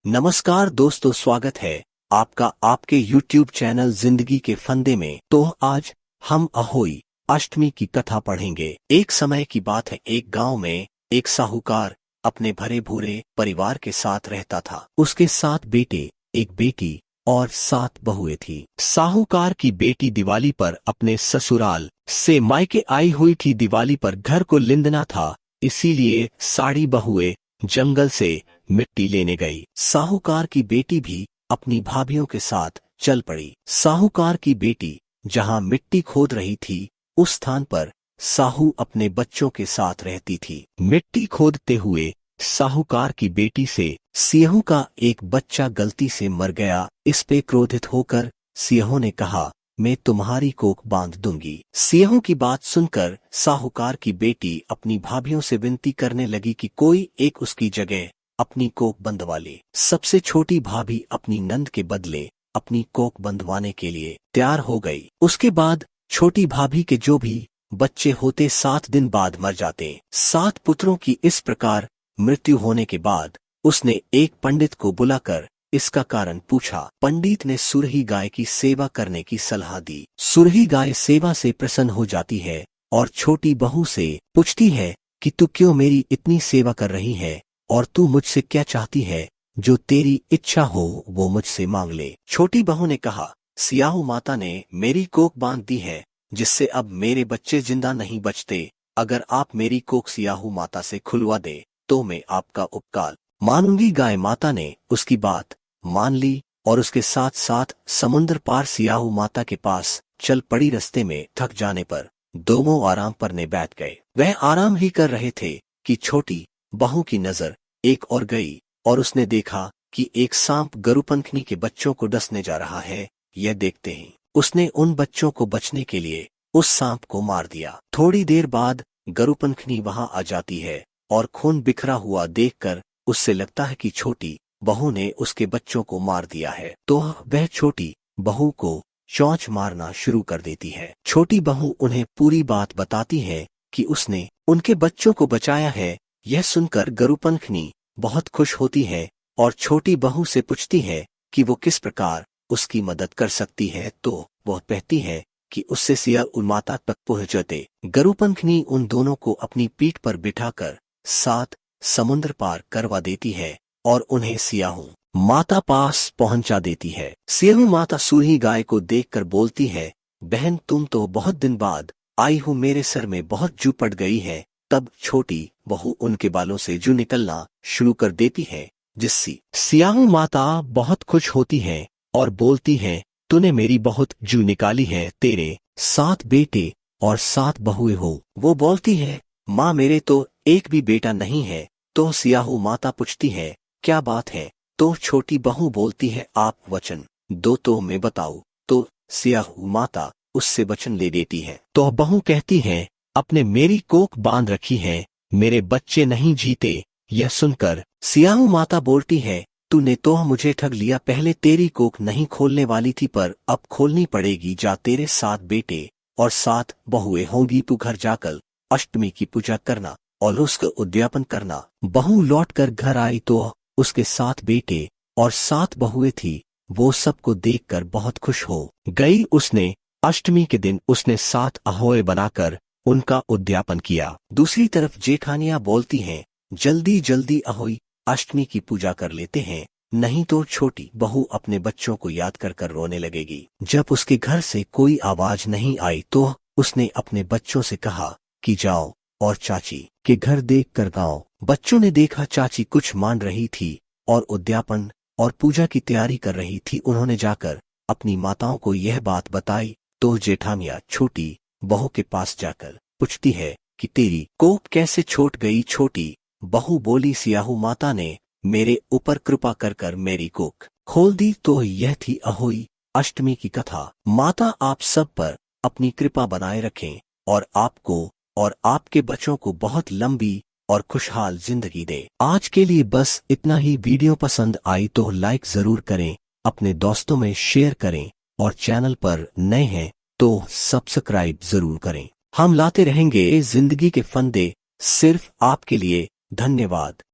नमस्कार दोस्तों, स्वागत है आपका आपके YouTube चैनल जिंदगी के फंदे में। तो आज हम अहोई अष्टमी की कथा पढ़ेंगे। एक समय की बात है, एक गांव में एक साहूकार अपने भरे भूरे परिवार के साथ रहता था। उसके 7 बेटे, एक बेटी और 7 बहुएं थी। साहूकार की बेटी दिवाली पर अपने ससुराल से मायके आई हुई थी। दिवाली पर घर को लिंदना था, इसीलिए साड़ी बहुएं जंगल से मिट्टी लेने गई। साहूकार की बेटी भी अपनी भाभियों के साथ चल पड़ी। साहूकार की बेटी जहां मिट्टी खोद रही थी, उस स्थान पर साहू अपने बच्चों के साथ रहती थी। मिट्टी खोदते हुए साहूकार की बेटी से सिंह का एक बच्चा गलती से मर गया। इस पे क्रोधित होकर सिंह ने कहा, मैं तुम्हारी कोख बांध दूंगी। सिंह की बात सुनकर साहूकार की बेटी अपनी भाभियों से विनती करने लगी कि कोई एक उसकी जगह अपनी कोख बंधवा ले। सबसे छोटी भाभी अपनी नंद के बदले अपनी कोख बंधवाने के लिए तैयार हो गई। उसके बाद छोटी भाभी के जो भी बच्चे होते 7 दिन बाद मर जाते। 7 पुत्रों की इस प्रकार मृत्यु होने के बाद उसने एक पंडित को बुलाकर इसका कारण पूछा। पंडित ने सुरही गाय की सेवा करने की सलाह दी। सुरही गाय सेवा से प्रसन्न हो जाती है और छोटी बहू से पूछती है कि तू क्यों मेरी इतनी सेवा कर रही है और तू मुझसे क्या चाहती है, जो तेरी इच्छा हो वो मुझसे मांग ले। छोटी बहू ने कहा, सियाहू माता ने मेरी कोख बांध दी है, जिससे अब मेरे बच्चे जिंदा नहीं बचते। अगर आप मेरी कोख सियाहू माता से खुलवा दे तो मैं आपका उपकार मानूंगी। गाय माता ने उसकी बात मान ली और उसके साथ साथ समुद्र पार सियाहू माता के पास चल पड़ी। रास्ते में थक जाने पर दोनों आराम करने बैठ गए। वह आराम ही कर रहे थे कि छोटी बहू की नजर एक और गई और उसने देखा कि एक सांप गरुपंखनी के बच्चों को डसने जा रहा है। यह देखते ही उसने उन बच्चों को बचने के लिए उस सांप को मार दिया। थोड़ी देर बाद गरुपंखनी वहां आ जाती है और खून बिखरा हुआ देखकर उससे लगता है कि छोटी बहू ने उसके बच्चों को मार दिया है, तो वह छोटी बहू को चोंच मारना शुरू कर देती है। छोटी बहू उन्हें पूरी बात बताती है कि उसने उनके बच्चों को बचाया है। यह सुनकर गरुपंखनी बहुत खुश होती है और छोटी बहू से पूछती है कि वो किस प्रकार उसकी मदद कर सकती है, तो वह कहती है कि उससे सियाहू माता तक पहुंचते गरुपंखनी उन दोनों को अपनी पीठ पर बिठाकर 7 समुद्र पार करवा देती है और उन्हें सियाहू माता पास पहुंचा देती है। सियाहू माता सुरही गाय को देखकर बोलती है, बहन तुम तो बहुत दिन बाद आई हो, मेरे सर में बहुत जू पड़ गई है। तब छोटी बहू उनके बालों से जू निकलना शुरू कर देती है, जिससे सियाहू माता बहुत खुश होती है और बोलती है, तूने मेरी बहुत जू निकाली है। तेरे 7 बेटे और 7 बहुएं हो। वो बोलती है, माँ मेरे तो एक भी बेटा नहीं है। तो सियाहू माता पूछती है, क्या बात है? तो छोटी बहू बोलती है, आप वचन दो तो मैं बताऊं। तो सियाहू माता उससे वचन ले लेती है। तो बहू कहती है, अपने मेरी कोख बांध रखी है, मेरे बच्चे नहीं जीते। यह सुनकर सियाहू माता बोलती है, तूने तो मुझे ठग लिया। पहले तेरी कोख नहीं खोलने वाली थी, पर अब खोलनी पड़ेगी। जा, तेरे 7 बेटे और 7 बहुएं होंगी। तू घर जाकर अष्टमी की पूजा करना और उसका उद्यापन करना। बहू लौटकर घर आई तो उसके 7 बेटे और 7 बहुएं थी। वो सबको देखकर बहुत खुश हो गई। उसने अष्टमी के दिन उसने 7 अहोए बनाकर उनका उद्यापन किया। दूसरी तरफ जेठानियां बोलती हैं, जल्दी जल्दी अहोई अष्टमी की पूजा कर लेते हैं, नहीं तो छोटी बहू अपने बच्चों को याद कर कर रोने लगेगी। जब उसके घर से कोई आवाज नहीं आई तो उसने अपने बच्चों से कहा कि जाओ और चाची के घर देख कर गाओ। बच्चों ने देखा चाची कुछ मान रही थी और उद्यापन और पूजा की तैयारी कर रही थी। उन्होंने जाकर अपनी माताओं को यह बात बताई तो जेठानियां छोटी बहू के पास जाकर पूछती है कि तेरी कोख कैसे छूट गई? छोटी बहू बोली, सियाहू माता ने मेरे ऊपर कृपा कर कर मेरी कोख खोल दी। तो यह थी अहोई अष्टमी की कथा। माता आप सब पर अपनी कृपा बनाए रखें और आपको और आपके बच्चों को बहुत लंबी और खुशहाल जिंदगी दे। आज के लिए बस इतना ही। वीडियो पसंद आई तो लाइक जरूर करें, अपने दोस्तों में शेयर करें और चैनल पर नए हैं तो सब्सक्राइब जरूर करें। हम लाते रहेंगे जिंदगी के फंदे सिर्फ आपके लिए। धन्यवाद।